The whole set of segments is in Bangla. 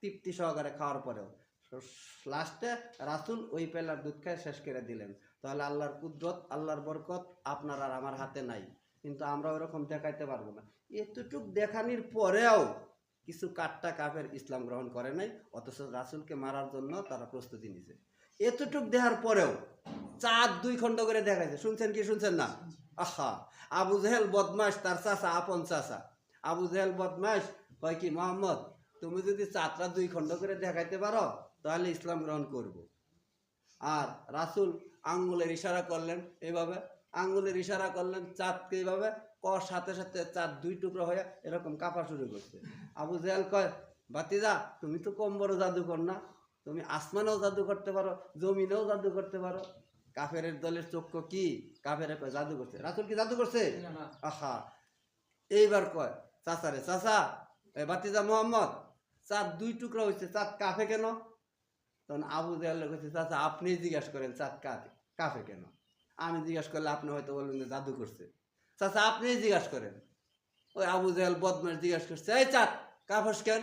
তৃপ্তি সহকারে খাওয়ার পরেও লাস্টে রাসূল ওই পেলার দুধ খায় শেষ করে দিলেন। তাহলে আল্লাহর কুদরত, আল্লাহর বরকত আপনার আর আমার হাতে নাই, কিন্তু আমরা ওরকম দেখাইতে পারবো না। এতটুক দেখানির পরেও কিছু কাট্টা কাফের ইসলাম গ্রহণ করে নাই, অথচ রাসূলকে মারার জন্য তারা প্রস্তুতি নিছে। এতটুক দেখার পরেও চাঁদ 2 খণ্ড করে দেখাইছে। শুনছেন কি শুনছেন না? আহা, আবু জেহেল বদমাশ, তার চাচা, আপন চাচা আবু জেহেল বদমাশ কয় কি, মোহাম্মদ তুমি যদি চাঁদটা 2 খণ্ড করে দেখাইতে পারো তাহলে ইসলাম গ্রহণ করব। আর রাসূল আঙ্গুলের ইশারা করলেন, এইভাবে আঙ্গুলের ইশারা করলেন চাঁদকে, এইভাবে কর সাথে সাথে চাঁদ 2 টুকরো হয়ে এরকম কাঁপা শুরু করছে। আবু জেহেল কয়, বাতিজা তুমি তো কম বড় জাদুকর না, তুমি আসমানেও জাদু করতে পারো, জমিনেও জাদু করতে পারো। কাফেরের দলের চক্ষু কি, কাফের কয় জাদু করছে। রাসূল কি জাদু করছে? আহা, এইবার কয় চাচারে, চাচা বাতিজা মোহাম্মদ, চাঁদ 2 টুকরা হয়েছে, চাঁদ কাফে কেন? তখন আবু জেহেল কইছে, চাচা আপনি জিজ্ঞাসা করেন চাঁদ কাফে কেন, আমি জিজ্ঞাসা করলে আপনি হয়তো বলবেন যে জাদু করছে। চাচা আপনি জিজ্ঞাসা করেন। ওই আবু জেহেল বদমাশ জিজ্ঞাসা করছে, এই চাঁদ কাফস কেন?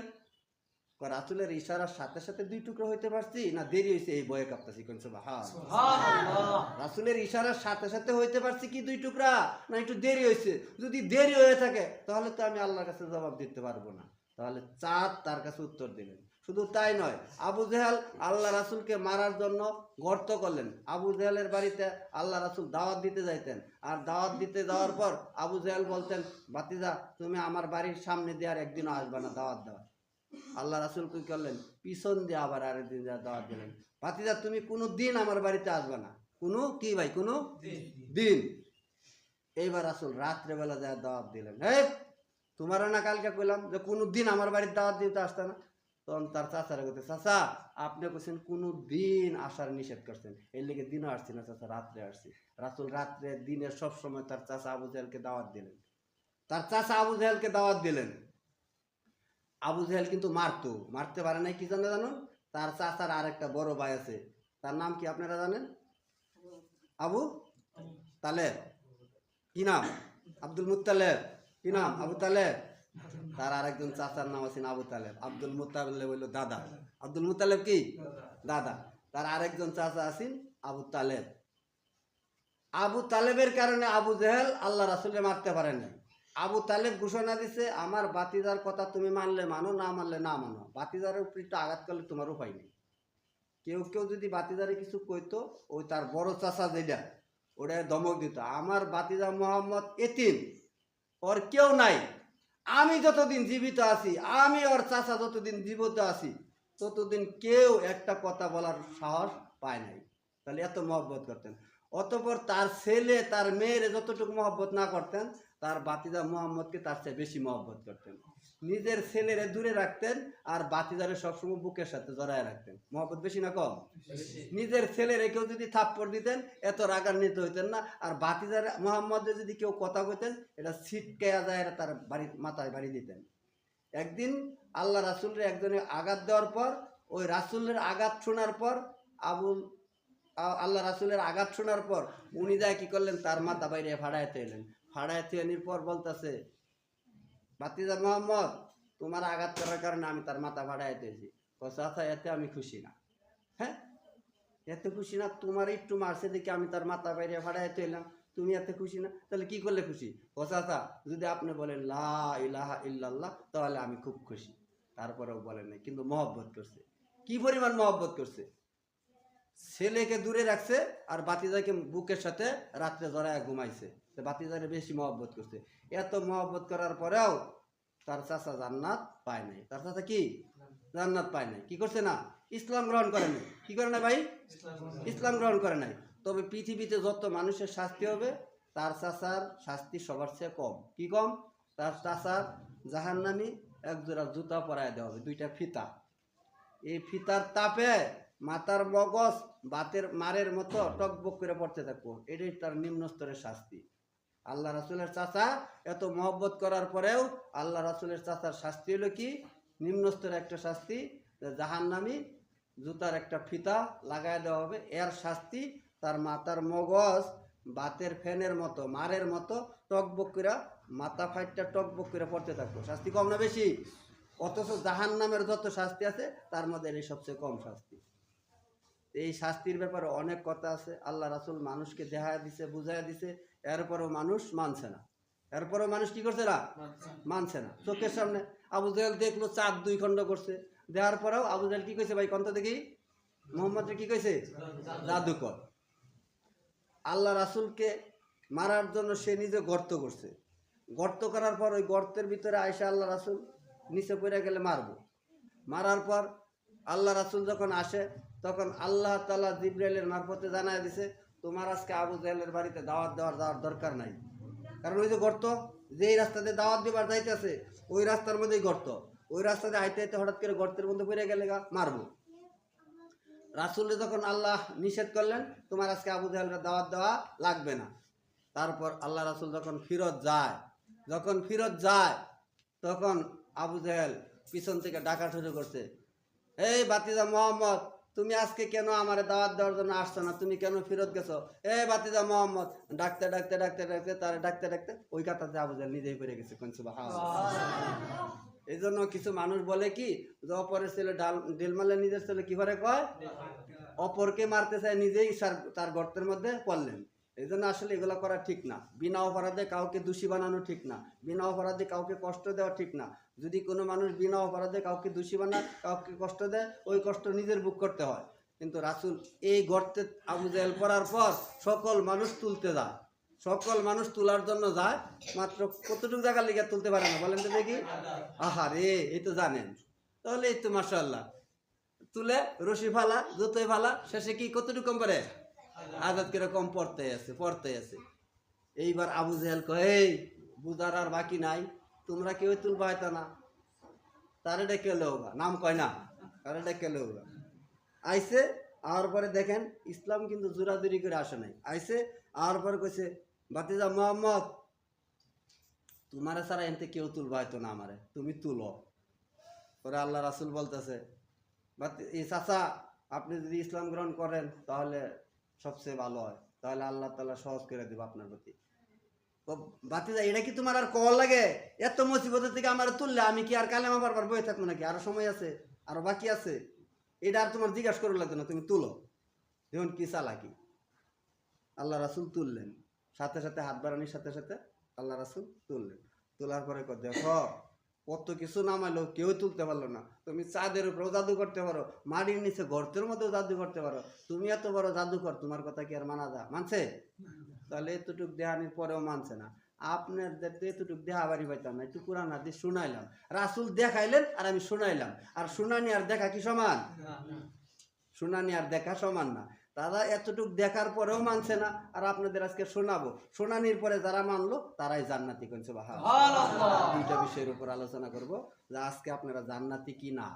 রাসূলের ইশারার সাথে সাথে 2 টুকরো হইতে পারছি না দেরি হয়েছে, এই বয়ে কাঁপতাছি। কোন সুবহানাল্লাহ। রাসূলের ইশারার সাথে সাথে হইতে পারছি কি 2 টুকরা, না একটু দেরি হয়েছে? যদি দেরি হয়ে থাকে তাহলে তো আমি আল্লাহর কাছে জবাব দিতে পারবো না। তাহলে চাঁদ তার কাছে উত্তর দিলেন। শুধু তাই নয়, আবু জেহেল আল্লাহ রাসূলকে মারার জন্য গর্ত করলেন। আবু জেহেলের বাড়িতে আল্লাহ রাসূল দাওয়াত দিতে যাইতেন, আর দাওয়াত দিতে যাওয়ার পর আবু জেহেল বলতেন, বাতিজা তুমি আমার বাড়ির সামনে দিয়ে আর একদিনও আসবে না দাওয়াত দেওয়া। আল্লাহ রাসূল কি করলেন, পিছন দিয়ে আবার আরেকদিন দাওয়াত দিলেন, ভাতিজা তুমি কোনো দিন আমার বাড়িতে আসবে না, কোনো কি ভাই, কোনো দিন। এইবার রাসূল রাত্রেবেলা যায় দাওয়াত দিলেন, হে তোমারও না কালকে কইলাম যে কোনো দিন আমার বাড়িতে দাওয়াত দিতে আসতে না। তখন তার চাচারা বলতে, চাচা আপনি বলছেন কোনো দিন আসার নিষেধ করছেন, এর লেগে দিনও আসছি না চাচা, রাত্রে আসছি। রাসূল রাত্রে দিনের সবসময় তার চাচা আবু জেহেলকে দাওয়াত দিলেন, তার চাচা আবু জেহেলকে দাওয়াত দিলেন। আবু জেহেল কিন্তু মারতে পারে নাই, কি জন্য জানো? তার চাচার আরেকটা বড় ভাই আছে, তার নাম কি আপনারা জানেন? আবু তালেব। কি নাম? আব্দুল মুত্তালেব। কি নাম? আবু তালেব। তার আরেকজন চাচার নাম আছে আবু তালেব। আব্দুল মুত্তালেব হইল দাদা, আব্দুল মুত্তালেব কি দাদা। তার আরেকজন চাচা আছেন আবু তালেব। আবু তালেবের কারণে আবু জেহেল আল্লাহ রাসূলকে মারতে পারেন নাই। আবু তালেব ঘোষণা দিছে, আমার বাতিজার কথা তুমি মানলে মানো, না মানলে না মানো, বাতিজারের উপর একটু আঘাত করলে তোমার উপায় নেই। কেউ কেউ যদি বাতিজারে কিছু কইতো, ওই তার বড় চাচা যেটা, ওটা ধমক দিত, আমার বাতিজা মোহাম্মদ এতিম, ওর কেউ নাই, আমি যতদিন জীবিত আছি, আমি ওর চাচা যতদিন জীবিত আছি, ততদিন কেউ একটা কথা বলার সাহস পায় নাই। তাহলে এত মহব্বত করতেন। অতঃপর তার ছেলে তার মেয়েরে যতটুকু মহব্বত না করতেন, তার বাতিজা মোহাম্মদকে তার চেয়ে বেশি মহব্বত করতেন। নিজের ছেলেরে দূরে রাখতেন আর বাতিজারে সবসময় বুকের সাথে জড়ায় রাখতেন। মহব্বত বেশি না কম? নিজের ছেলেরে কেউ যদি থাপ্পড় দিতেন এত রাগান্বিত হইতেন না, আর বাতিজার মোহাম্মদে যদি কেউ কথা কইতেন এটা ছিটকায়া যায় তার বাড়ি মাথায় বাড়ি দিতেন। একদিন আল্লাহ রাসূলরে একজনে আঘাত দেওয়ার পর, ওই রাসূলের আঘাত শোনার পর আল্লাহ রাসূলের আঘাত শোনার পর উনি যায় কি করলেন, তার মাথা বাইরে ফাড়াইতে এলেন। ফাড়াইতে আনির পর বলতেছে, বাতিজা মোহাম্মদ তোমার আঘাত করার কারণে আমি তার মাথা ফাড়াইতেছি। চাচা এতে আমি খুশি না। হ্যাঁ, এতে খুশি না? তোমার একটু মারছে দেখে আমি তার মাথা বাইরে ফাড়াইতে এলাম, তুমি এতে খুশি না? তাহলে কি করলে খুশি? চাচা যদি আপনি বলেন লা ইলাহা ইল্লাল্লাহ তাহলে আমি খুব খুশি। তারপরেও বলেন নাই, কিন্তু মহব্বত করছে। কি পরিমাণ মহব্বত করছে! ছেলেকে দূরে রাখছে আর বাতিজাকে বুকের সাথে রাত্রে জড়ায় ঘুমাইছে। বাতিজারে বেশি মহব্বত করছে। এত মহব্বত করার পরেও তার চাচা জান্নাত পায় নাই। তার চাচা কি জান্নাত পায় নাই? কি করছে না? ইসলাম গ্রহণ করে নাই। কি করে না ভাই? ইসলাম গ্রহণ করে নাই। তবে পৃথিবীতে যত মানুষের শাস্তি হবে, তার চাচার শাস্তি সবার চেয়ে কম। কি কম? তার চাচার জাহান্নামী একজোড়া জুতা পরায় দেওয়া হবে, 2টা ফিতা। এই ফিতার তাপে মাথার মগজ বাতের মারের মতো টকবক করে পড়তে থাকবো। এটাই তার নিম্ন স্তরের শাস্তি। আল্লাহ রাসূলের চাচা এত মহব্বত করার পরেও আল্লাহ রাসূলের চাচার শাস্তি হলো কি? নিম্ন স্তরের একটা শাস্তি, জাহান্নামী জুতার একটা ফিতা লাগায় দেওয়া হবে। এর শাস্তি তার মাথার মগজ বাতের ফ্যানের মতো মারের মতো টকবক করে, মাথা ফাইটটা টকবক করে পড়তে থাকবো। শাস্তি কম না বেশি? অথচ জাহান্নামের যত শাস্তি আছে তার মধ্যে এই সবচেয়ে কম শাস্তি। এই শাস্তির ব্যাপারে অনেক কথা আছে। আল্লাহ রাসূল মানুষকে দেখায় দিছে, বুঝাইয়া দিছে, এরপরও মানুষ মানছে না। এরপরও মানুষ কি করছে না? মানছে না। চোখের সামনে আবু জাহেল দেখলো চাঁদ 2 খণ্ড করছে, দেওয়ার পরেও আবু জাহেল কি কইছে? ভাই কন্ত দেখি, মোহাম্মদ কি কইছে? জাদুকর। আল্লাহ রাসূলকে মারার জন্য সে নিজে গর্ত করছে। গর্ত করার পর ওই গর্তের ভিতরে আয়েশা আল্লাহ রাসূল নিচে পড়ে গেলে মারবো। মারার পর আল্লাহ রাসূল যখন আসে তখন আল্লাহ তাআলা জিবরাইলের মারফতে জানায় দিছে, তোমার আজকে আবু জাহেলের বাড়িতে দাওয়াত দেওয়ার দরকার নাই। কারণ ওই যে গর্ত, যেই রাস্তাতে দাওয়াত দিবার যাইতেছে ওই রাস্তার মধ্যেই গর্ত। ওই রাস্তাতে আইতে আইতে হঠাৎ করে গর্তের মধ্যে পড়ে গেলে মারবো। রাসূলকে যখন আল্লাহ নিষেধ করলেন, তোমার আজকে আবু জাহেলের দাওয়াত দেওয়া লাগবে না। তারপর আল্লাহ রাসূল যখন ফিরত যায় তখন আবু জাহেল পিছন থেকে ডাকা শুরু করছে, এই বাতিজা মোহাম্মদ, তুমি আজকে কেন আমার দাওয়াত দেওয়ার জন্য আসছো না? তুমি কেন ফিরত গেছো? এই বাতিজা মোহাম্মদ, ডাকতে ডাকতে ডাকতে ডাকতে তারা ডাকতে ডাকতে ওই কাতাতে আবু জাহেল নিজেই পড়ে গেছে। এই জন্য কিছু মানুষ বলে কি, যে অপরের ছেলে ডিল মারলে নিজের ছেলে কি করে কয়, অপরকে মারতে চায় নিজেই তার গর্তের মধ্যে পড়লেন। এই জন্য আসলে এগুলো করা ঠিক না। বিনা অপরাধে কাউকে দোষী বানানো ঠিক না, বিনা অপরাধে কাউকে কষ্ট দেওয়া ঠিক না। যদি কোনো মানুষ বিনা অপরাধে কাউকে দোষী বানায়, কাউকে কষ্ট দেয়, ওই কষ্ট নিজের বুক করতে হয়। কিন্তু রাসূল এই গর্তে আবু জাহেল পড়ার পর সকল মানুষ তুলতে যায়, সকল মানুষ তোলার জন্য যায়, মাত্র কতটুকু জায়গার লিগে তুলতে পারে না বলেন তো দেখি? আহারে, এই তো জানেন। তাহলে এই তো মাশাআল্লাহ, তুলে রশি ফালা, জুতোয় ফালা, শেষে কি কতটুকু কম পারে? আজাদ কিরকম পড়তে আছে। এইবার আবু জাহেল কয়, এই বুঝার আর বাকি নাই, তোমরা কেউ তুলবা হয়তো না, তারে ডেকে লওগা, নাম কয় না, তারে ডেকে লওগা। আইসে আর পরে দেখেন ইসলাম কিন্তু জোরাজুরি করে আসে নাই। আইসে আর পরে কইছে, বাতিজা মোহাম্মদ, তোমার ছাড়া এনতে কেউ তুলবা হয়তো না, আমারে তুমি তুলো। পরে আল্লাহ রাসূল বলতেছে, চাচা, আপনি যদি ইসলাম গ্রহণ করেন তাহলে সবচেয়ে ভালো হয়, তাহলে আল্লাহ তাআলা সহজ করে দেব আপনার প্রতি। বাতিজা, এটা কি তোমার আর কল লাগে? এত মুসিবতের থেকে আমার তুললে আমি কি আর কালেমা পড়বার বই থাকবো নাকি? আরো সময় আছে, আরো বাকি আছে, এটা আর তোমার জিজ্ঞাসা করে লাগতো না, তুমি তুলো। দেখুন কি চালাকি। আল্লাহ রাসূল তুললেন, সাথে সাথে হাত বাড়ানির সাথে সাথে আল্লাহ রাসূল তুললেন। তোলার পরে দেখো কত কিছু নামাইলো, কেউ তুলতে পারলো না। তুমি চাঁদের উপরেও জাদু করতে পারো, মাটির নিচে গর্তের মধ্যেও জাদু করতে পারো, তুমি এত বড় জাদুকর, তোমার কথা কি আর মানা যায়? মানছে? তাহলে এতটুক দেহানির পরেও মানছে না। আপনাদের তো এতটুক দেহা বাড়ি পাইতাম না, একটু কোরআন হাদিস শুনাইলাম, রাসূল দেখাইলেন আর আমি শুনাইলাম। আর শুনানি আর দেখা কি সমান? শুনানি আর দেখা সমান না। তারা এতটুক দেখার পরেও মানছে না, আর আপনাদের আজকে শোনাবো। শুনানির পরে যারা মানলো তারাই জান্নাতি। কোন সুবহানাল্লাহ। দুইটা বিষয়ের উপর আলোচনা করব, যে আজকে আপনারা জান্নাতি কি না।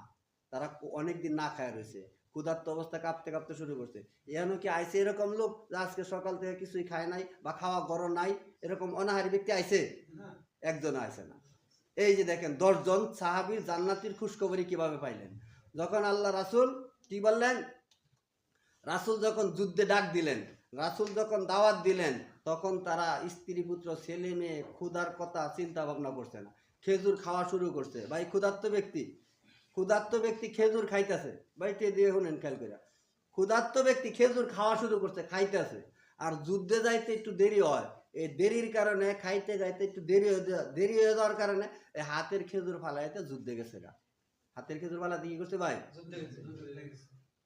তারা অনেকদিন না খায় রয়েছে, ক্ষুধার্ত অবস্থা, কাঁপতে কাঁপতে শুরু করছে। এখনো কি আইছে এরকম লোক যে আজকে সকাল থেকে কিছুই খায় নাই বা খাওয়া গরম নাই, এরকম অনাহারী ব্যক্তি আইছে? একজন আইছে না। এই যে দেখেন 10 জন সাহাবীর জান্নাতির খুশখবরি কিভাবে পাইলেন। যখন আল্লাহ রাসূল কি বললেন, রাসূল যখন যুদ্ধে ডাক দিলেন, রাসূল যখন দাওয়াত দিলেন, তখন তারা স্ত্রী পুত্র ছেলে মেয়ে ক্ষুধার কথা চিন্তা ভাবনা করছে না, খেজুর খাওয়া শুরু করছে। ভাই ক্ষুধার্ত ব্যক্তি খেজুর খাইতেছে, ভাই কে দিয়ে শুনেন খেয়াল করে, ক্ষুধার্ত ব্যক্তি খেজুর খাওয়া শুরু করছে, খাইতেছে। আর যুদ্ধে যাইতে একটু দেরি হয়, এই দেরির কারণে খাইতে যাইতে একটু দেরি হয়ে যাওয়ার কারণে এই হাতের খেজুর ফালাইতে যুদ্ধে গেছে গা। হাতের খেজুর ফালা দিয়ে করছে ভাই।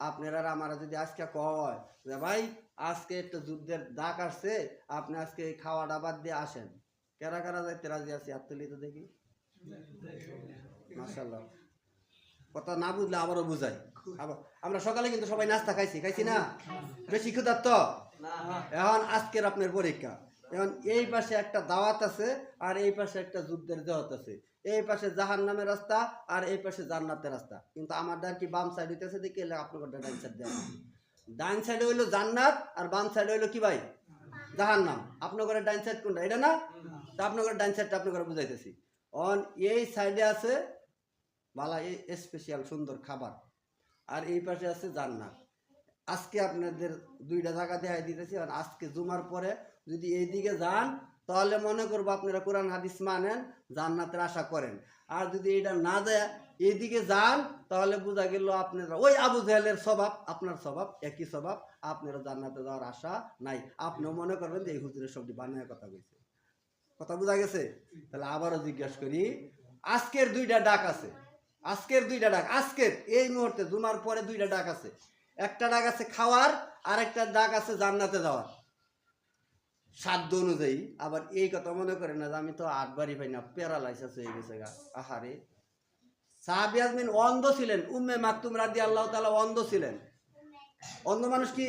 আপনারা আমারা যদি আজকে কয় যে ভাই আজকে একটু যুদ্ধের ডাক আসছে, আপনি আজকে খাওয়াটা বাদ দিয়ে আসেন, কারা কারা যাইতে রাজি আছে? হাত তুলি তো দেখি। মাশাআল্লাহ। কথা না বুঝলে আবারও বুঝাই। আমরা সকালে কিন্তু সবাই নাস্তা খাইছি না? বেশি ক্ষুধার্ত? এখন আজকের আপনার পরীক্ষা। এখন এই পাশে একটা দাওয়াত আছে আর এই পাশে একটা যুদ্ধের জগৎ আছে। এই পাশে জাহান্নামের রাস্তা আর এই পাশে জান্নাতের রাস্তা। কিন্তু আমার ডান কি বাম সাইড হইতেছে দেখি, এলে আপনার ডান সাইড দেন। ডান সাইডে হইলো জান্নাত আর বাম সাইডে হইলো কি ভাই? জাহান্নাম। আপনার ঘরে ডান সাইড কোনটা? এটা না? তা আপনার ঘরে ডান সাইডটা আপনার ঘরে বুঝাইতেছি। অন এই সাইডে আছে বালা এই স্পেশাল সুন্দর খাবার, আর এই পাশে আছে জান্নাত। আজকে আপনাদের দুইটা জায়গা দেখাই দিতেছি। আর আজকে জুমার পরে যদি এই দিকে যান তাহলে মনে করবো আপনারা কোরআন হাদিস মানেন, জান্নাতের আশা করেন। আর যদি এটা না দেয় এইদিকে যান, তাহলে বোঝা গেল আপনারা ওই আবু জাহেলের স্বভাব, আপনার স্বভাব একই স্বভাব, আপনারা জান্নাতে যাওয়ার আশা নাই। আপনিও মনে করবেন যে এই হুজুরের সবটি বানায় কথা কইছে। কথা বোঝা গেছে? তাহলে আবারও জিজ্ঞাসা করি, আজকের দুইটা ডাক আছে, আজকের দুইটা ডাক, আজকের এই মুহূর্তে জুমার পরে দুইটা ডাক আছে। একটা ডাক আছে খাওয়ার, আর একটা ডাক আছে জান্নাতে যাওয়ার সাধ্য অনুযায়ী। আবার এই কথা মনে করে না যে আমি তো 8 বারই পাই না, প্যারালাইসিস হয়ে গেছে গা। আহারে, সাহাবী আজমিন অন্ধ ছিলেন, উম্মে মাকতুম রাদিয়াল্লাহু তাআলা অন্ধ ছিলেন। অন্ধ মানুষ কি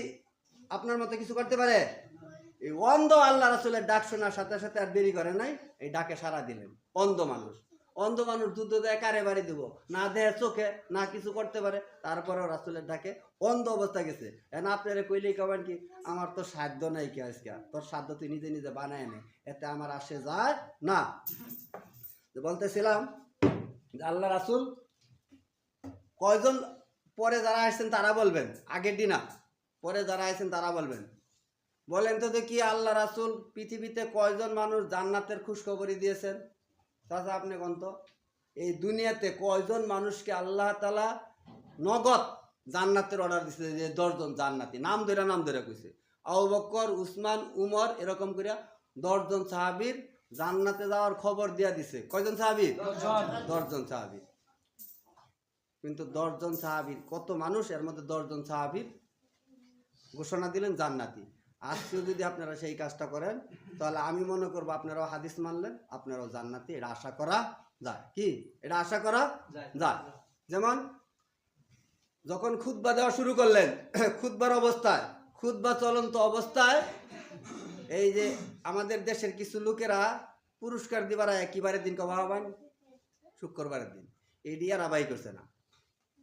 আপনার মতো কিছু করতে পারে? এই অন্ধ আল্লাহ রাসূলের ডাক শোনার সাথে সাথে আর দেরি করে নাই, এই ডাকে সাড়া দিলেন। অন্ধ মানুষ, অন্ধ মানুষ দুধ দেয় কারে বাড়ি দিব, না দেয় চোখে, না কিছু করতে পারে, তারপরেও রাসূলের ডাকে অন্ধ অবস্থা গেছে। এখন আপনারা কইলেই কবেন কি আমার তো সাধ্য নাই, কি আজকে তোর সাধ্য তুই নিজে নিজে বানায় নে, এতে আমার আসে যায় না। বলতেছিলাম আল্লাহ রাসূল কয়জন, পরে যারা আসছেন তারা বলবেন, আগের দিনা পরে যারা আসছেন তারা বলবেন। বলেন তো দেখি আল্লাহ রাসূল পৃথিবীতে কয়জন মানুষ জান্নাতের খুশখবরি দিয়েছেন? চাচা আপনি কোন তো, এই দুনিয়াতে কয়জন মানুষকে আল্লাহ তাআলা নগদ জান্নাতের অর্ডার দিচ্ছে? যে 10 জন জান্নাতি, নাম ধরে কইছে। আবু বকর, উসমান, উমর, এরকম করে 10 জন সাহাবীর জান্নাতে যাওয়ার খবর দিয়া দিছে। কয়জন সাহাবী? 10 জন সাহাবী। কিন্তু 10 জন সাহাবীর কত মানুষ, এর মধ্যে 10 জন সাহাবীর ঘোষণা দিলেন জান্নাতি। আজকেও যদি আপনারা সেই কাজটা করেন, তাহলে আমি মনে করবো আপনারাও হাদিস মানলেন, আপনারাও জান্নাতি, এটা আশা করা যায়। কি এটা আশা করা যায়? যেমন যখন খুতবা দেওয়া শুরু করলেন, খুতবার অবস্থায়, খুতবা চলন্ত অবস্থায় এই যে আমাদের দেশের কিছু লোকেরা পুরস্কার দিবার একেবারে দিন কবাবান শুক্রবারের দিন, এইডি আর আবাই করছে না,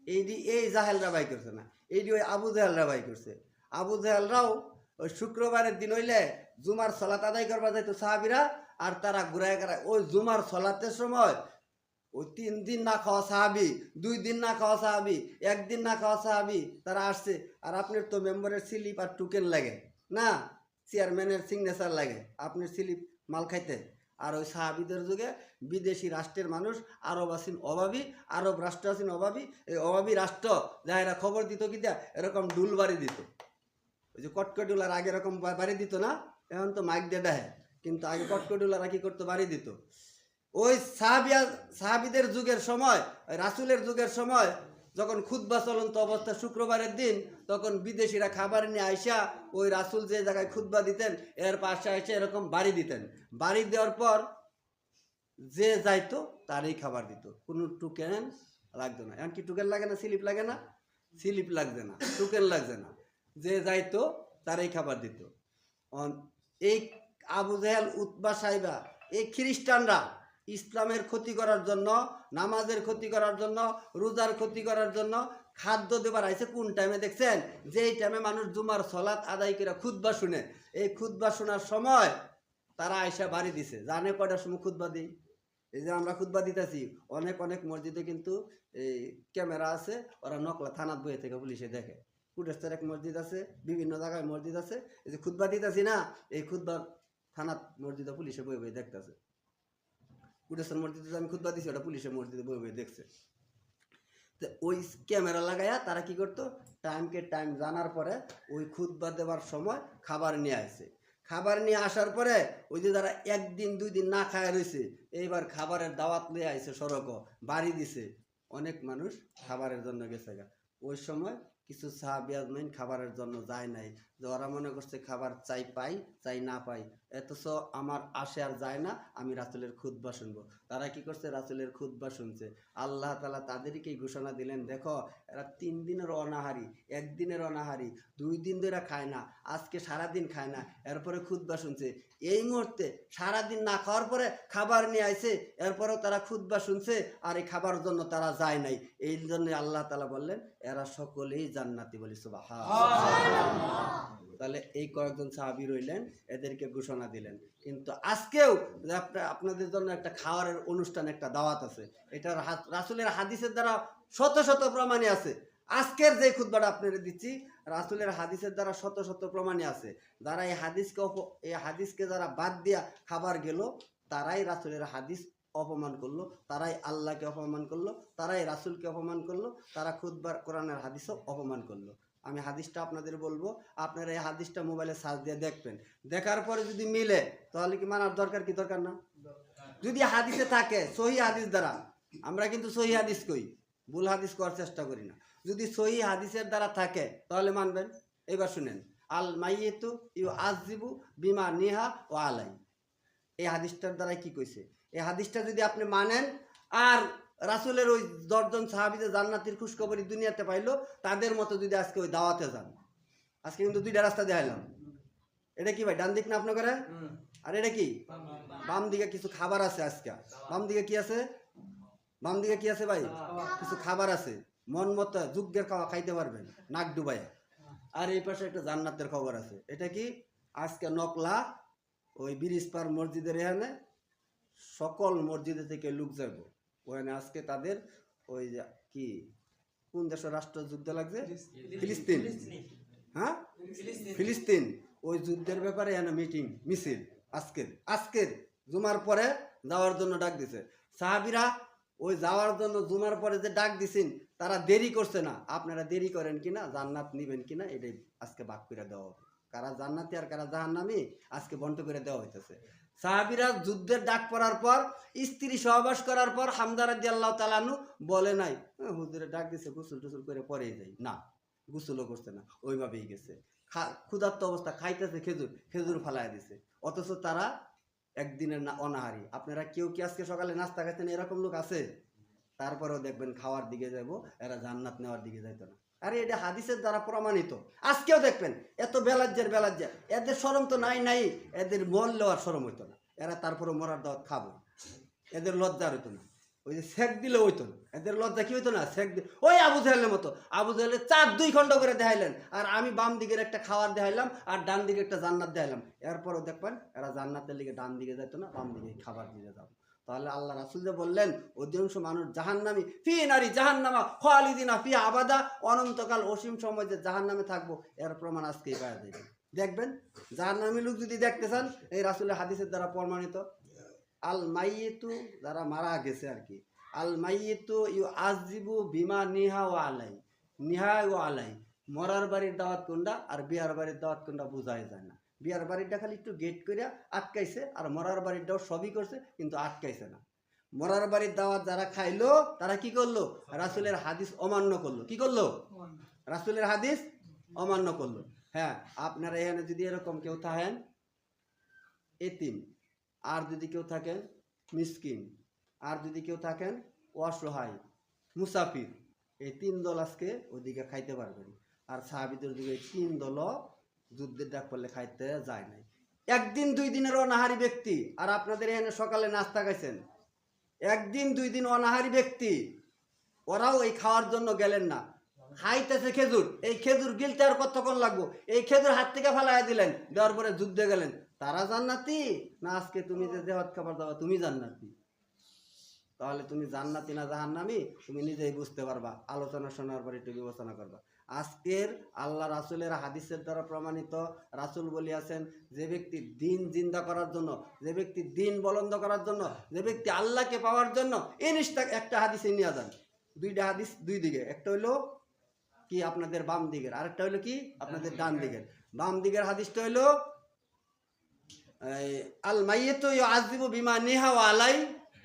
এইডি এই জাহেলরা বাই করছে না, এইডি ওই আবু জাহেলরা বাই করছে। আবু জাহেলরাও ওই শুক্রবারের দিন হইলে জুমার সলাত আদায় করবা যাইতো সাহাবীরা, আর তারা ঘুরায় ঘুরায় ওই জুমার সলাতের সময় ওই 3 দিন না খাওয়া সাহাবি, 2 দিন না খাওয়া সাহাবি, 1 দিন না খাওয়া সাহাবি তারা আসছে। আর আপনার তো মেম্বারের স্লিপ আর টোকেন লাগে না, চেয়ারম্যানের সিগনেচার লাগে আপনার স্লিপ মাল খাইতে। আর ওই সাহাবিদের যুগে বিদেশি রাষ্ট্রের মানুষ, আরব আসিন অভাবী, আরব রাষ্ট্র আসিন অভাবী, এই অভাবী রাষ্ট্র যারা খবর দিত কি দেয়া এরকম ডুল বাড়ি দিত, ওই যে কটকটুলার আগে এরকম বাড়ি দিত না, এখন তো মাইক দিয়ে দেয়, কিন্তু আগে কটকটুলারা কি করতো, বাড়ি দিত। ওই সাহাবিদের যুগের সময়, রাসূলের যুগের সময় যখন খুতবা চলন্ত অবস্থা শুক্রবারের দিন, তখন বিদেশিরা খাবার নিয়ে আইসা ওই রাসূল যে জায়গায় খুতবা দিতেন এর পাশে এসে এরকম বাড়ি দিতেন। বাড়ি দেওয়ার পর যে যাইতো তারই খাবার দিত, কোনো টোকেন লাগতো না। এমনকি টোকেন লাগে না, স্লিপ লাগে না, স্লিপ লাগছে না, টোকেন লাগছে না, যে যাইতো তারই খাবার দিত। এই আবু জাহেল, উতবা, সাইবা, এই খ্রিস্টানরা ইসলামের ক্ষতি করার জন্য, নামাজের ক্ষতি করার জন্য, রোজার ক্ষতি করার জন্য খাদ্য দেবার আইছে কোন টাইমে দেখছেন? যেই টাইমে মানুষ জুমার সলাত আদায় করে খুতবা শুনে, এই খুতবা শোনার সময় তারা আইসা বাড়ি দিছে। জানে কয়টার সময় খুতবা দিই? এই যে আমরা খুতবা দিতেছি, অনেক অনেক মসজিদে কিন্তু এই ক্যামেরা আছে, ওরা নকলা থানাত বইয়ে থেকে পুলিশে দেখে। কুটেশ্বর এক মসজিদ আছে, বিভিন্ন জায়গায় মসজিদ আছে, এই যে খুতবা দিতেছি না, এই খুতবা থানাত মসজিদে পুলিশে বয়ে বয়ে দেখতেছে। কুটেশ্বর মসজিদে আমি খুতবা দিছি, ওটা পুলিশের মসজিদে বয়ে বয়ে দেখছে। তো ওই ক্যামেরা লাগাইয়া তারা কি করতো, টাইমকে টাইম জানার পরে ওই খুতবা দেওয়ার সময় খাবার নিয়ে আসে। খাবার নিয়ে আসার পরে ওই যে যারা 1 দিন 2 দিন না খায় রয়েছে, এইবার খাবারের দাওয়াত নিয়ে আইছে, সড়ক বাড়ি দিছে, অনেক মানুষ খাবারের জন্য গেছে। ওই সময় কিছু সাহাবী আজমাইন খাবারের জন্য যায় নাই, যে ওরা মনে করছে খাবার চাই পাই চাই না পাই, অথচ আমার আসে আর যায় না, আমি রাসূলের খুতবা শুনবো। তারা কি করছে, রাসূলের খুতবা শুনছে। আল্লাহ তাআলা তাদেরকেই ঘোষণা দিলেন, দেখো এরা 3 দিনের অনাহারি, 1 দিনের অনাহারি, 2 দিন ধরে খায় না, আজকে সারাদিন খায় না, এরপরে খুতবা শুনছে। এই মুহূর্তে সারাদিন না খাওয়ার পরে খাবার নিয়ে আইছে, এরপরেও তারা খুতবা শুনছে, আর এই খাবার জন্য তারা যায় নাই। এই জন্য আল্লাহ তাআলা বললেন এরা সকলেই জান্নাতি, বলি সুবহানাল্লাহ। তাহলে এই কয়েকজন সাহাবী রইলেন, এদেরকে ঘোষণা দিলেন। কিন্তু আজকেও আপনাদের জন্য একটা খাওয়ারের অনুষ্ঠান, একটা দাওয়াত আছে, এটা রাসূলের হাদিসের দ্বারা শত শত প্রমাণই আছে। আজকের যে খুতবাটা আপনাদের দিচ্ছি, রাসূলের হাদিসের দ্বারা শত শত প্রমাণই আছে। যারা এই হাদিসকে যারা বাদ দিয়া খাবার গেল, তারাই রাসূলের হাদিস অপমান করলো, তারাই আল্লাহকে অপমান করলো, তারাই রাসূলকে অপমান করলো, তারা খুদবার কোরআনের হাদিসও অপমান করলো। আমি হাদিসটা আপনাদের বলবো, আপনারা এই হাদিসটা মোবাইলে সার্চ দিয়ে দেখবেন, দেখার পরে যদি মিলে তাহলে কি মানার দরকার কি দরকার না? যদি হাদিসে থাকে সহি হাদিস দ্বারা, আমরা কিন্তু সহি হাদিস কই, ভুল হাদিস করার চেষ্টা করি না, যদি সহি হাদিসের দ্বারা থাকে তাহলে মানবেন। এবার শুনেন, আল মাইয়িতু ইউআযিবু বিমা নিহা ও আলাই, এই হাদিসটার দ্বারা কি কইছে, এই হাদিসটা যদি আপনি মানেন আর রাসূলের ওই 10 জন সাহাবী যে জান্নাতের খুশখবরি দুনিয়াতে পাইলো তাদের মতো যদি আজকে ওই দাওয়াতে যান, আজকে কিন্তু দুইটা রাস্তা দেখাইলাম, এটা কি ভাই ডান দিক না আপনার করে? আর এটা কি বাম দিকে কিছু খাবার আছে, আজকে বাম দিকে কি আছে, বাম দিকে কি আছে ভাই? কিছু খাবার আছে, মন মতো যুগের খাওয়া খাইতে পারবেন নাক ডুবাইয়া। আর এই পাশে একটা জান্নাতের খবর আছে, এটা কি আজকে নকলা ওই ব্রিজ পার মসজিদের এখানে সকল মসজিদে থেকে লোক যাব, ওখানে আজকে তাদের ওই কি কোন দেশের রাষ্ট্র যুদ্ধ লাগছে, ফিলিস্তিন, হ্যাঁ ফিলিস্তিন, ওই যুদ্ধের ব্যাপারে এখানে মিটিং মিছিল আজকের জুমার পরে যাওয়ার জন্য ডাক দিছে। সাহাবীরা ওই যাওয়ার জন্য জুমার পরে যে ডাক দিছেন তারা দেরি করছে না, আপনারা দেরি করেন কিনা, জান্নাত নিবেন কিনা, এটাই আজকে ভাগ করে দেওয়া হবে, কারা জান্নাতি আর কারা জাহান্নামী আজকে বন্ট করে দেওয়া হইতেছে। সাহাবীরা যুদ্ধের ডাক পড়ার পর স্ত্রী সহবাস করার পর হামজা রাদিয়াল্লাহু তাআলা আনহু বলে নাই হুজুরে ডাক দিছে গোসল টোসল করে পরেই যাই, না গোসলও করছে না, ওইভাবেই গেছে, ক্ষুধার্ত অবস্থা খাইতেছে, খেজুর ফালায় দিছে, অথচ তারা একদিনের অনাহারি। আপনারা কেউ কি আজকে সকালে নাস্তা খাইতেন এরকম লোক আছে? তারপরেও দেখবেন খাওয়ার দিকে যাব, এরা জান্নাত নেওয়ার দিকে যাইতো না। আরে এটা হাদিসের দ্বারা প্রমাণিত। আজকেও দেখবেন এত বেলাজ্জের এদের শরম তো নাই, এদের মরলেও আর শরম হইতো না, এরা তারপরে মরার দাওয়াত খাবো, এদের লজ্জা হইতো না, ওই যে শেখ দিলে হইতো না, এদের লজ্জা কি হইতো না, শেখ ওই আবু জাহেলের মতো, আবু জাহেলের 4-2 খণ্ড করে দেখাইলেন, আর আমি বাম দিকের একটা খাওয়ার দেখাইলাম আর ডান দিকে একটা জান্নাত দেখাইলাম, এরপরও দেখবেন এরা জান্নাতের দিকে ডান দিকে যাইতো না, বাম দিকে খাবার দিকে যাবো। তাহলে আল্লাহ রাসূল যে বললেন অধিকাংশ মানুষ জাহান্নামী, ফি নারি জাহান্নামা খালিদিনা ফিহা আবাদা, অনন্তকাল অসীম সময় যে জাহান্নামে থাকবো, এর প্রমাণ আজকেই পাওয়া যাবে। দেখবেন জাহান্নামী লোক যদি দেখতে চান, এই রাসূলের হাদিসের দ্বারা প্রমাণিত, আল মাইয়িতু, যারা মারা গেছে আর কি, আল মাইয়িতু ইউআযিবু বিমা নিহা ও আলাই, নিহা ও আলাই, মরার বাড়ির দাওয়াত কোনটা আর বিয়ার বাড়ির দাওয়াত কোনটা বোঝাই যায় না। বিয়ার বাড়িটা খালি একটু গেট করে আটকাইছে, আর মরার বাড়িটাও সবই করছে কিন্তু আটকাইছে না। মরার বাড়ির দাওয়াত যারা খাইলো তারা কি করলো, রাসূলের হাদিস অমান্য করলো, কি করলো, রাসূলের হাদিস অমান্য করলো। হ্যাঁ, আপনারা এখানে যদি এরকম কেউ থাকেন এতিম, আর যদি কেউ থাকেন মিসকিন, আর যদি কেউ থাকেন অসহায় মুসাফির, এই 3 দল আজকে ওদিকে খাইতে পারবেন। আর সাহাবীদের দিকে 3 দলও যুদ্ধের ডাক পড়লে খাইতে যায় নাই। 1 দিন 2 দিনের অনাহারী ব্যক্তি, আর আপনাদের এখানে সকালে নাস্তা খাইছেন, 1 দিন 2 দিন অনাহারী ব্যক্তি, ওরাও এই খাওয়ার জন্য গেলেন না, খাইতেছে খেজুর, এই খেজুর গিলতে আর কতক্ষণ লাগবো, এই খেজুর হাত থেকে ফেলাইয়া দিলেন, দেওয়ার পরে যুদ্ধে গেলেন, তারা জান্নাতি না আজকে তুমি যে দেহত খাবার দাও তুমি জান্নাতি? তাহলে তুমি জান্নাতি না জাহান্নামী তুমি নিজেই বুঝতে পারবা, আলোচনা শোনার পর একটু বিবেচনা করবা। আজকের আল্লাহ রাসূলের হাদিসের দ্বারা প্রমাণিত, রাসূল বলিয়াছেন যে ব্যক্তি দিন জিন্দা করার জন্য, যে ব্যক্তি দিন বলন্দ করার জন্য, যে ব্যক্তি আল্লাহকে পাওয়ার জন্য এই নিষ্ঠা, একটা হাদিসে নিয়ে যান, 2টা হাদিস 2 দিকে, একটা হইলো কি আপনাদের বাম দিকের, আরেকটা হইলো কি আপনাদের ডান দিকের। বাম দিকের হাদিসটা হইলো আল মাইয়িতু ইউআযিবু বিমা নিহা ওয়া আলাই,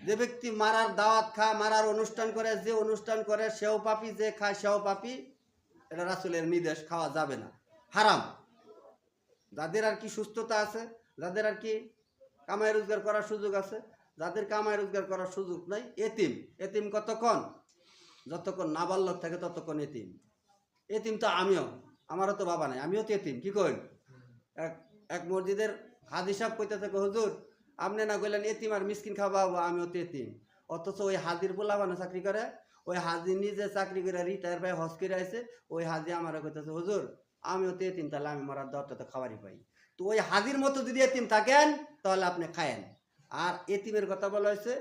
যে ব্যক্তি মারার দাওয়াত খায়, মারার অনুষ্ঠান করে, যে অনুষ্ঠান করে সেও পাপী, যে খায় সেও পাপী, এটা রাসূলের নির্দেশ, খাওয়া যাবে না, হারাম। যাদের আর কি সুস্থতা আছে, যাদের আর কি কামাই রোজগার করার সুযোগ আছে, যাদের কামাই রোজগার করার সুযোগ নাই, এতিম, এতিম কতক্ষণ, যতক্ষণ নাবালক থাকে ততক্ষণ এতিম। এতিম তো আমিও, আমারও তো বাবা নাই, আমিও তো এতিম, কি কই? এক মসজিদের হাজি সাহেব কইতে থাকে হুজুর আপনি না কইলেন এতিম আর মিসকিন খাওয়াবো, আমিও তো এতিম, অথচ ওই হাজির পোলাপানে চাকরি করে, ওই হাজি নিজে চাকরি করে রিটায়ার পাই হজ করে আসে, ওই হাজি আমার কইতেছে হুজুর আমিও তো এতিম, তাহলে আমি মরার দাওয়াতটা তো খাবারই পাই। তো ওই হাজির মতো যদি এতিম থাকেন তাহলে আপনি খায়েন। আর এতিমের কথা বলা হয়েছে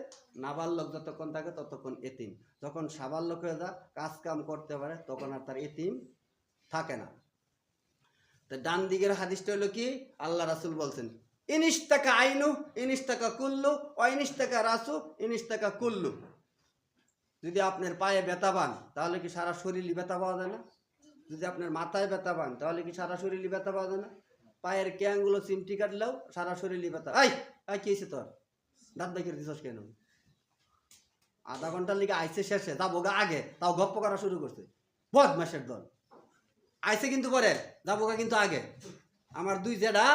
নাবালক যতক্ষণ থাকে ততক্ষণ এতিম, যখন সাবালক হয়ে যা কাজ কাম করতে পারে তখন আর তার এতিম থাকে না। তো ডান দিকের হাদিসটা হলো কি, আল্লাহ রাসূল বলছেন ইনিস্তাকা আইনু ইনিস্তাকা কুল্লু ইনিস্তাকা রাসু ইনিস্তাকা কুল্লু। যদি আপনার পায়ে ব্যথা পান তাহলে কি সারা শরীরই ব্যথা পাওয়া যায় না? যদি আপনার মাথায় ব্যথা পান তাহলে কি সারা শরীরই ব্যথা পাওয়া যায় না? পায়ের ক্যাংগুলো চিমটি কাটলেও সারা শরীরই ব্যথা। আই কি হয়েছে তোর? দাঁত বাইকের দিছস কেন? আধা ঘন্টার লিগে আইসে শেষে যাবো গা আগে, তাও গপ্প করা শুরু করছে। বদমাশের দল। আইসে কিন্তু পরে, যাবো গা কিন্তু আগে। আমার দুই জেডা,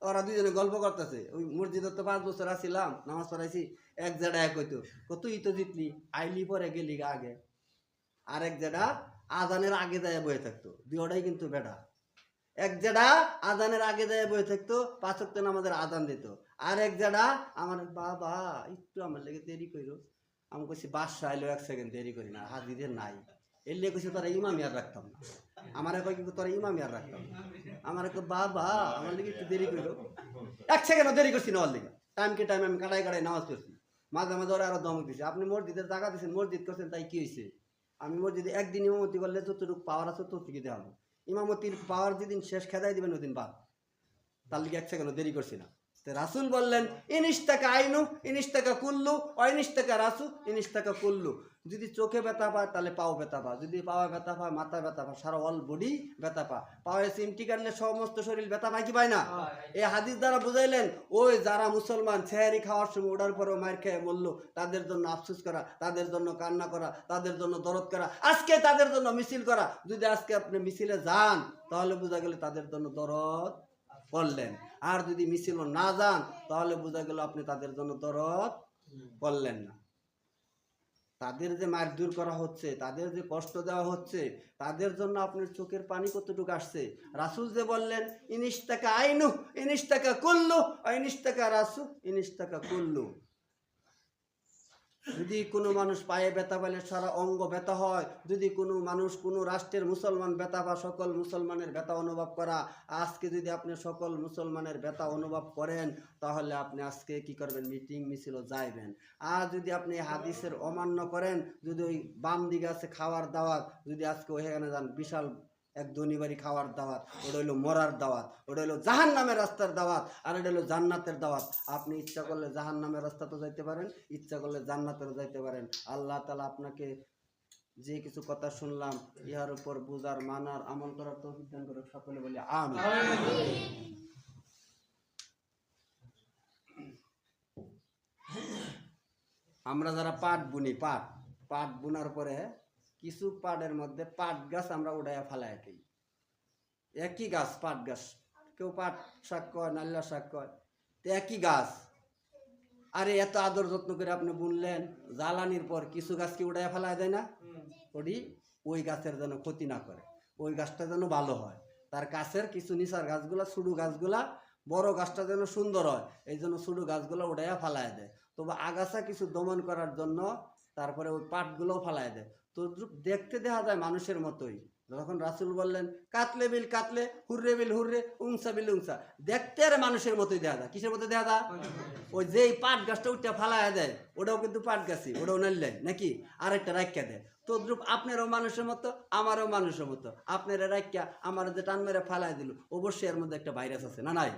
ওরা দুইজনে গল্প করতেছে। ওই মসজিদে তো 5 বছর আসছিলাম, নামাজ পড়াইছি। এক জেডা এক হইতো, তুই তো জিতলি, আইলি পরে গেলি গা আগে। আর এক জেডা আজানের আগে যায় বয়ে থাকতো। দুইটাই কিন্তু বেটা। এক জেডা আজানের আগে যায় বয়ে থাকতো, 5 ওয়াক্ত নামাজের আজান দিত। আর এক জেডা আমার বাবা একটু আমার লেগে দেরি কইরো। আমি কইছি বাদশা আইলো 1 সেকেন্ড দেরি করি না, হাজিদের নাই। এর লিয়ে কইছি তোরা ইমামি আর রাখতাম না। আমার কয় কিন্তু তোরা ইমামি আর রাখতাম না। আমার কয় বাবা আমার লেগে একটু দেরি কইরো। 1 সেকেন্ডও দেরি করছি না ওর লেগে। টাইমকে টাইম আমি কাটাই নামাজ পড়ছি। মাঝে মাঝে ওরা আরো দমক দিছে, আপনি মসজিদের জায়গা দিচ্ছেন, মসজিদ করছেন, তাই কি হয়েছে? আমি মসজিদে একদিন ইমামতি করলে যতটুকু পাওয়ার আছে ততটুকু দেওয়া। ইমামতির পাওয়ার যেদিন শেষ খেদাই দিবেন ওদিন বাদ। তার লিগে 1 সেকেন্ডও দেরি করছি না। রাসূল বললেন ইনিস্তাকা আইনু ইনিস্তাকা কুল্লু ইনিস্তাকা রাসু ইনিস্তাকা কুল্লু। যদি চোখে ব্যথা পায় তাহলে পাও ব্যথা পায়, যদি পাওয়া ব্যথা পায়, মাথা ব্যথা পায়, সারা অল বডি ব্যথা পায়। পাওয়া চিমটি কাটলে সমস্ত শরীর ব্যথা পায় কি পায় না? এই হাদিস দ্বারা বুঝাইলেন ওই যারা মুসলমান সেহরি খাওয়ার সময় ওঠার পরেও মার খেয়ে মরলো, তাদের জন্য আফসোস করা, তাদের জন্য কান্না করা, তাদের জন্য দরদ করা, আজকে তাদের জন্য মিছিল করা। যদি আজকে আপনি মিছিলে যান তাহলে বোঝা গেলে তাদের জন্য দরদ করলেন। আর যদি মিছিল না যান তাহলে বোঝা গেল আপনি তাদের জন্য দরদ করলেন না। তাদের যে মার দূর করা হচ্ছে, তাদের যে কষ্ট দেওয়া হচ্ছে, তাদের জন্য আপনার চোখের পানি কতটুকু আসছে? রাসূল যে বললেন ইনিস্তাকা আইনু ইনিস্তাকা কুল্লু ইনিস্তাকা রাসু ইনিস্তাকা কুল্লু। যদি কোনো মানুষ পায়ে ব্যথা পেলে সারা অঙ্গ ব্যথা হয়, যদি কোনো মানুষ কোনো রাষ্ট্রের মুসলমান ব্যথা বা সকল মুসলমানের ব্যথা অনুভব করা, আজকে যদি আপনি সকল মুসলমানের ব্যথা অনুভব করেন তাহলে আপনি আজকে কি করবেন? মিটিং মিছিল যাইবেন। আর যদি আপনি হাদিসের অমান্য করেন, যদি ওই বাম দিকে আছে খাওয়ার দাওয়াত, যদি আজকে ওইখানে যান বিশাল এক ধনী বাড়ি খাওয়ার দাওয়াত, ওটা হইলো মরার দাওয়াত, ওটা হইলো জাহান্নামের রাস্তার দাওয়াত, আর এটা হইলো জান্নাতের দাওয়াত। আপনি ইচ্ছা করলে জাহান্নামের রাস্তাতেও যাইতে পারেন, ইচ্ছা করলে জান্নাতেও যাইতে পারেন। আল্লাহ তাআলা আপনাকে যে কিছু কথা শুনলাম ইহার উপর বুঝার, মানার, আমল করার তৌফিক দান করুক। সকলে বলি আমিন। আমরা যারা পাট বুনি, পাট বুনার পরে কিছু পাটের মধ্যে পাট গাছ আমরা উড়াইয়া ফেলাই দিই। একই গাছ, পাট গাছ, কেউ পাট শাক কয়, নাল্লা শাক কয়, তো একই গাছ। আরে এত আদর যত্ন করে আপনি বুনলেন, জ্বালানির পর কিছু গাছ কি উড়াইয়া ফেলাই দেয় না? ওই গাছের যেন ক্ষতি না করে, ওই গাছটা যেন ভালো হয়, তার কাছের কিছু নিচার গাছগুলা, ছোটো গাছগুলা, বড় গাছটা যেন সুন্দর হয়, এই জন্য ছোটো গাছগুলো উড়াইয়া ফেলাই দেয়। তবে আগাছা কিছু দমন করার জন্য তারপরে ওই পাটগুলোও ফেলাই দেয়। তো দেখতে দেখা যায় মানুষের মতোই। যখন রাসূল বললেন কাতলে বিল কাতলে, হুররে বিল হুররে, উংসা বিল উংসা, দেখতে আর মানুষের মতোই দেখা যায়। কিসের মতো দেখা যায়? ওই যে পাট গাছটা উঠে ফালাইয়া দেয়, ওটাও কিন্তু পাট গাছই, ওটাও নাইলেন নাকি আরেকটা রাখিয়া দেয়। তদ্রুপ আপনারও মানুষের মতো, আমারও মানুষের মতো। আপনারা রাখিয়া আমার যে টান মেরে ফালাই দিল, অবশ্যই এর মধ্যে একটা ভাইরাস আছে, না নাই?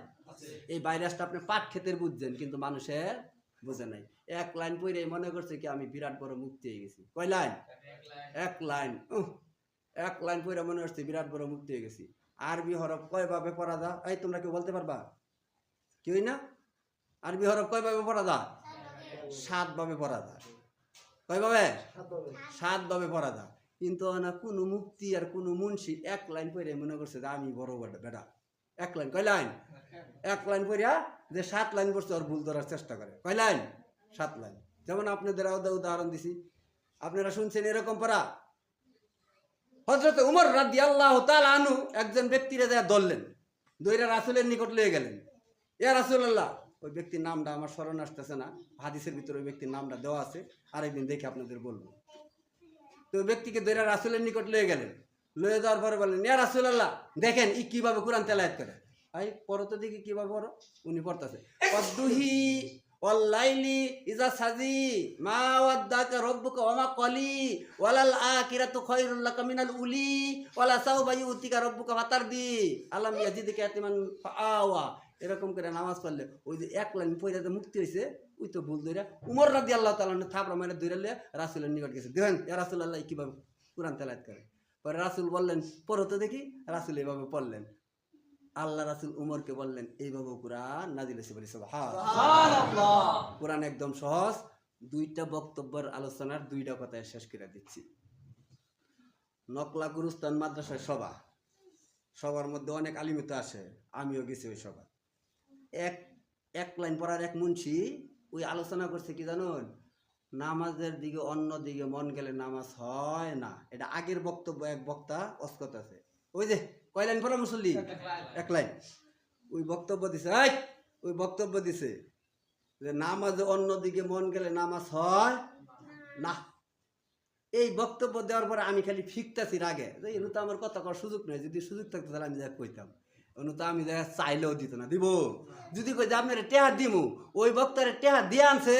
এই ভাইরাসটা আপনি পাট ক্ষেতের বুঝছেন, কিন্তু মানুষের বুঝে নাই। 1 লাইন পড়ে মনে করছে কি আমি বিরাট বড় মুক্তি হয়ে গেছি। কয় লাইন? 1 লাইন। 1 লাইন পড়ে মনে হচ্ছে বিরাট বড় মুক্তি হয়ে গেছি। আরবি হরফ কয়ভাবে পড়া যায়? এই তোমরা কেউ বলতে পারবা? কেউই না? আরবি হরফ কয়ভাবে পড়া যায়? 7 ভাবে পড়া যায়। কয়ভাবে? 7 ভাবে পড়া যায়। কিন্তু না কোনো মুক্তি আর কোনো মুন্সি 1 লাইন পড়ে মনে করছে যে আমি বড় বেটা। 1 লাইন, কয় লাইন? 1 লাইন পড়িয়া যে 7 লাইন পড়ছে ওর ভুল ধরার চেষ্টা করে। কয় লাইন? 7 লাইন। যেমন আপনাদের উদাহরণ দিছি, আপনারা শুনছেন এরকম পড়া। হযরত উমর রাদিয়াল্লাহু তাআলা আনহু একজন ব্যক্তিরে যা ধরলেন, ধইরা রাসূলের নিকট লয়ে গেলেন। ইয়া রাসূলুল্লাহ, ওই ব্যক্তির নামটা আমার স্মরণ আসতেছে না, হাদিসের ভিতরে ওই ব্যক্তির নামটা দেওয়া আছে, আরেকদিন দেখে আপনাদের বলবো। তো ওই ব্যক্তিকে ধইরা রাসূলের নিকট লয়ে গেলেন। লয়ে যাওয়ার পরে বললেন ইয়া রাসূলুল্লাহ, দেখেন ই কিভাবে কোরআন তেলাওয়াত করে। ভাই পড়ো তো দেখি কিভাবে পড়ো। উনি পড়তেছে ওয়াদ্দুহি ওয়াল্লাইলি ইজা সাজি মা ওয়াদ্দাকা রাব্বুকা ওয়া মা ক্বালি ওয়ালাল আখিরাতু খায়রুল লাকা মিনাল উলি ওয়ালা সাওফা ইউতিকা রাব্বুকা ফাতারদি আলাম ইয়াজিদকা ইয়াতিমান ফাআওয়া। এরকম করে নামাজ পড়লে ওই যে এক লাইন পয়লাতে মুক্তি হয়েছে ওই তো ভুল ধরে উমর রাদিয়াল্লাহু তাআলা থাপড়া মেরে ধরে লিয়ে রাসূলের নিকট গেছে দেখেন ইয়া রাসূলুল্লাহ কিভাবে কোরআন তেলাওয়াত করে। পরে রাসূল বললেন পড়ো তো দেখি। রাসূল এইভাবে পড়লেন। আল্লাহ রাসূল উমরকে বললেন এইভাবে কোরআন নাজিল হয়েছে বলে সুবহানাল্লাহ। কোরআন একদম সহজ। দুইটা বক্তব্যের আলোচনার দুইটা কথায় শেষ করে দিচ্ছি। নকলা গুরুস্থান মাদ্রাসায় সবার মধ্যে অনেক আলিমিত আসে, আমিও গেছি ওই সভা। এক লাইন পড়ার এক মুন্সি ওই আলোচনা করছে কি জানুন, নামাজের দিকে অন্য দিকে মন গেলে নামাজ হয় না। এটা আগের বক্তব্য এক বক্তা অস্কত আছে। ওই যে কয় লাইন পড়া মুসল্লি, এক লাইন। ওই বক্তব্য দিছে যে নামাজে অন্য দিকে মন গেলে নামাজ হয় না। এই বক্তব্য দেওয়ার পরে আমি খালি ফিকতাছি রাগে যে এনু তো আমার কথা করার সুযোগ নেই, যদি সুযোগ থাকতো তাহলে আমি যা কইতাম। অনু তো আমি যা চাইলেও দিত না, দিব যদি কই যে আপনার টেহা দিমু, ওই বক্তারে টেহা দিয়ে আনছে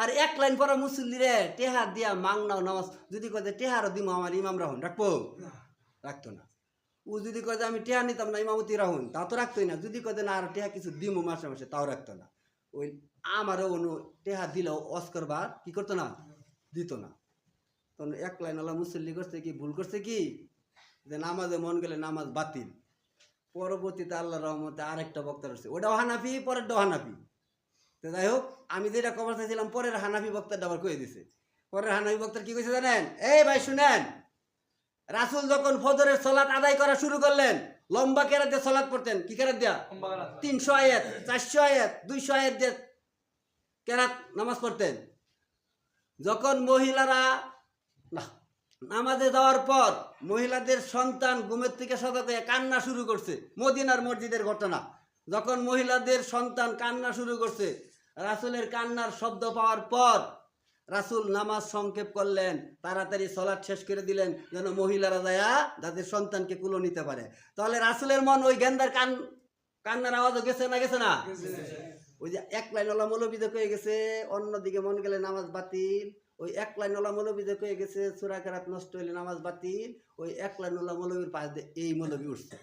আর এক লাইন পরে মুসল্লি রে টেহা দিয়া মাংনাও নামাজ যদি কয় যে টেহারও দিমু আমার ইমাম রাহুন রাখবো, রাখতো না। ও যদি কয় যে আমি টেহা নিতাম না ইমামতি রাহুন, তা তো রাখতোই না। যদি কয় যে না আর টেহা কিছু দিমু মাসে মাসে, তাও রাখতো না। ওই আমারও অনু টেহা দিলেও অস্করবার কি করতো না, দিত না। তখন এক লাইন আল্লাহ মুসল্লি করছে কি, ভুল করছে কি, যে নামাজে মন গেলে নামাজ বাতিল। পরবর্তীতে আল্লাহ রহমতে আরেকটা বক্তা রয়েছে, ওটাও হানাফি, পরেরটাও হানাফি। তো যাই হোক, আমি যেটা কভার চাইছিলাম পরের হানাফি বক্তারটা আবার কয়ে দিছে। পরের হানাফি বক্তার কি কইছে জানেন, এই ভাই শুনেন, রাসূল যখন ফজরের সালাত আদায় করা শুরু করলেন, লম্বা কেরাত দিয়ে সালাত পড়তেন। কি কেরাত দিয়া? 300 আয়াত, 400 আয়াত, 200 আয়াত দিয়ে কেরাত নামাজ পড়তেন। যখন মহিলারা নামাজে যাওয়ার পর মহিলাদের সন্তান ঘুমের থেকে সজাগ হয়ে কান্না শুরু করছে, মদিনার মসজিদের ঘটনা। যখন মহিলাদের সন্তান কান্না শুরু করছে, রাসূলের কান্নার শব্দ পাওয়ার পর রাসূল নামাজ সংক্ষেপ করলেন, তাড়াতাড়ি সালাত শেষ করে দিলেন, যেন মহিলারা যায়া তাদের সন্তানকে কুলো নিতে পারে। তাহলে রাসূলের মন ওই গেন্দার কান্নার আওয়াজও গেছে না, গেছে না? ওই যে এক লাইন ওলা মৌলবীতে কয়ে গেছে অন্যদিকে মন গেলে নামাজ বাতিল, ওই এক লাইন ওলা মৌলবীতে কয়ে গেছে সূরা কেরাত নষ্ট হইলে নামাজ বাতিল, ওই এক লাইন ওলা মৌলবীর পাশ দিয়ে এই মৌলবী উঠছে।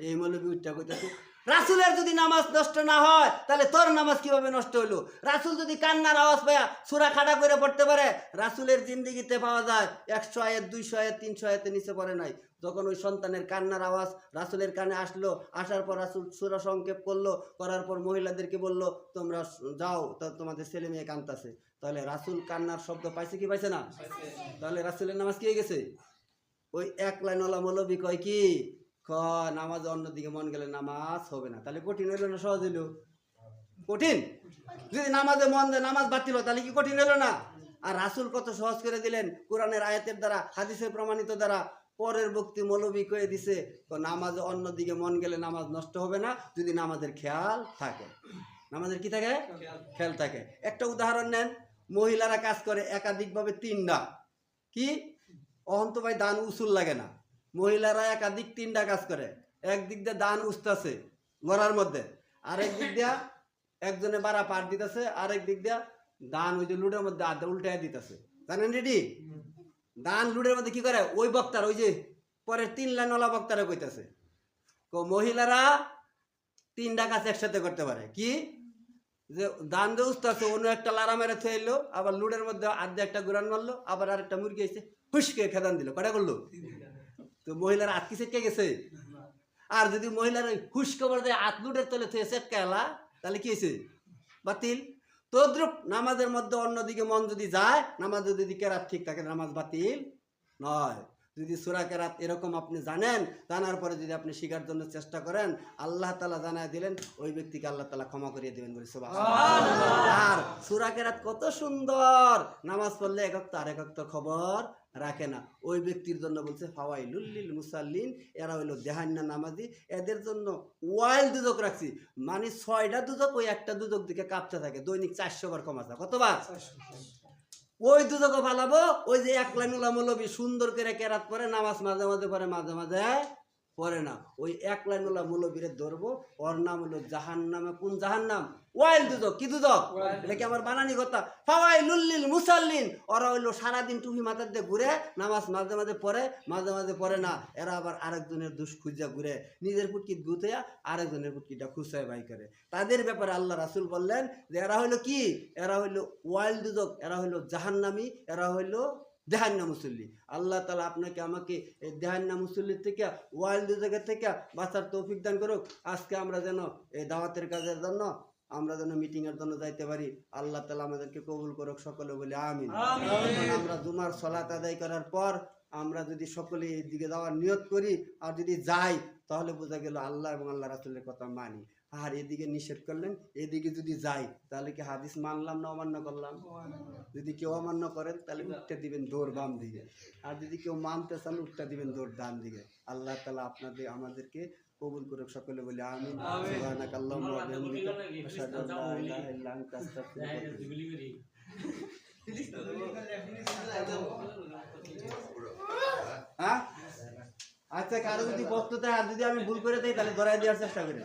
এই মৌলবী উঠটা কইতেছে রাসূলের যদি নামাজ নষ্ট না হয় তাহলে তোর নামাজ কিভাবে নষ্ট হইলো? রাসূল যদি কান্নার আওয়াজ পায়া সূরা খাড়া করে পড়তে পারে, রাসূলের জিন্দেগিতে পাওয়া যায় 100 আয়াত, 200 আয়াত, 300 আয়াতের নিচে পড়ে নাই। যখন ওই সন্তানের কান্নার আওয়াজ রাসূলের কানে আসলো, আসার পর রাসূল সূরা সংক্ষেপ করলো, করার পর মহিলাদেরকে বললো তোমরা যাও, তোমাদের ছেলে মেয়ে কাঁদতেছে। তাহলে রাসূল কান্নার শব্দ পাইছে কি পাইছে না? তাহলে রাসূলের নামাজ কি হয়ে গেছে? ওই এক লাইন ওলা মৌলবী কয় কি, নামাজ অন্যদিকে মন গেলে নামাজ হবে না। তাহলে কঠিন হইলো না সহজ হইলো? কঠিন। যদি নামাজে মন যায় নামাজ বাতিল হয় তাহলে কি কঠিন হইলো না? আর রাসূল কত সহজ করে দিলেন কোরআনের আয়াতের দ্বারা, হাদিসের প্রমাণিত দ্বারা। পরের বক্তি মৌলবী কয়ে দিছে নামাজে অন্যদিকে মন গেলে নামাজ নষ্ট হবে না যদি নামাজের খেয়াল থাকে। নামাজের কি থাকে? খেয়াল থাকে। একটা উদাহরণ নেন, মহিলারা কাজ করে একাধিকভাবে 3টা, কি অহন্ত ভাই দান উসুল লাগে না, মহিলারা একাধিক 3টা কাজ করে। একদিক দিয়ে দান উস্তাছে গড়ার মধ্যে, আরেক দিক দিয়া একজনে বাড়া পার দিতেছে, আরেক দিক দিয়া দান ওই যে লুডের মধ্যে আধা উল্টায় দিতেছে। জানেন রেডি? দান লুডের মধ্যে কি করে ওই বক্তার, ওই যে পরের 3 লাইনওয়ালা বক্তারা কইতাছে মহিলারা 3টা কাজ একসাথে করতে পারে। কি যে দান দিয়ে উস্তাছে, অন্য একটা লারা মেরে থইলো, আবার লুডের মধ্যে আধা একটা গুড়ান মারলো, আবার আরেকটা মুরগি এসে হুসকে খেদান দিল। কটা করলো? তো মহিলারা আত কি সেটকে গেছে? আর যদি মহিলার হুসকে বলতে আত লুডের তলে থেকে সেটকে এলা তাহলে কি হয়েছে? বাতিল। তদ্রুপ নামাজের মধ্যে অন্যদিকে মন যদি যায়, নামাজ যদি কেরাত ঠিক থাকে নামাজ বাতিল নয়। যদি সূরা কেরাত এরকম আপনি জানেন, জানার পরে যদি আপনি শিখার জন্য চেষ্টা করেন, আল্লাহ তাআলা জানায় দিলেন, ওই ব্যক্তিকে আল্লাহ তাআলা ক্ষমা করিয়ে দিবেন বলে সুবহানাল্লাহ। আর সূরা কেরাত কত সুন্দর, নামাজ পড়লে এক ওয়াক্ত আরেক ওয়াক্ত খবর রাখে না। ওই ব্যক্তির জন্য বলছে ফাওয়াইলুল লিল মুসাল্লিন, এরা হইল জাহান্নাম নামাজি, এদের জন্য ওয়াইল দুজক রাখছি। মানে 6টা দুজক, ওই একটা দুজক দিকে কাঁপতে থাকে, দৈনিক 400 বার কমাছে। কতবার? ওই দুজকও ফালাবো। ওই যে এক লাইন উলা মৌলবী সুন্দর করে কেরাত পরে, নামাজ মাঝে মাঝে পরে, মাঝে মাঝে পড়ে না, ওই এক লাইনওয়ালা মৌলবীরে ধরবো, ওর নাম হলো জাহান্নামে। কোন জাহান্নাম? ওয়াইল দুদক। কি দুদক? এটা কি আমার বানানি কথা? ফাওয়াইলুল লিল মুসাল্লিন। ওরা হইলো সারাদিন টুপি মাথার দিয়ে ঘুরে, নামাজ মাঝে মাঝে পড়ে, মাঝে মাঝে পড়ে না। এরা আবার আরেকজনের দুষ খুঁজা ঘুরে, নিজের পুটকিত গুতেয়া আরেকজনের পুটকিটা খুঁচায় বাই করে। তাদের ব্যাপারে আল্লাহ রাসূল বললেন যে এরা হইলো কি? এরা হইলো ওয়াইল দুদক, এরা হইলো জাহান্নামী, এরা হইলো দেহান্না মুসল্লি। আল্লাহ তাআলা আপনাকে আমাকে এই দেহান্না মুসল্লির থেকে, ওয়াইল দুদকের থেকে বাঁচার তৌফিক দান করুক। আজকে আমরা যেন এই দাওয়াতের কাজের জন্য, আমরা যেন মিটিং এর জন্য যাইতে পারি। আল্লাহ তাআলা আমাদেরকে কবুল করুক, সকলে বলি আমিন। আমরা জুমার সালাত আদায় করার পর আমরা যদি সকলে এই দিকে যাওয়ার নিয়ত করি আর যদি যাই, তাহলে বোঝা গেল আল্লাহ এবং আল্লাহ রাসূলের কথা মানি। আর এদিকে নিষেধ করলেন, এদিকে যদি যাই তাহলে কি হাদিস মানলাম না অমান্য করলাম? যদি কেউ অমান্য করেন তাহলে উঠতে দিবেন দৌড় বাম দিকে, আর যদি কেউ মানতে চান উঠতে দিবেন দৌড় ডান দিকে। আল্লাহ তাআলা আপনাদের আমাদেরকে কবুল করুক, সকলে বলে আমিন। সুবহানাকাল্লাহুম্মা ওয়া বিহামদিকা আশহাদু আল্লা ইলাহা ইল্লা আনতা আস্তাগফিরুকা ওয়া আতুবু ইলাইক। হ্যাঁ, আচ্ছা, কারো যদি বক্তব্য থাকে আর যদি আমি ভুল করে দেই তাহলে ধরাই দেওয়ার চেষ্টা করি।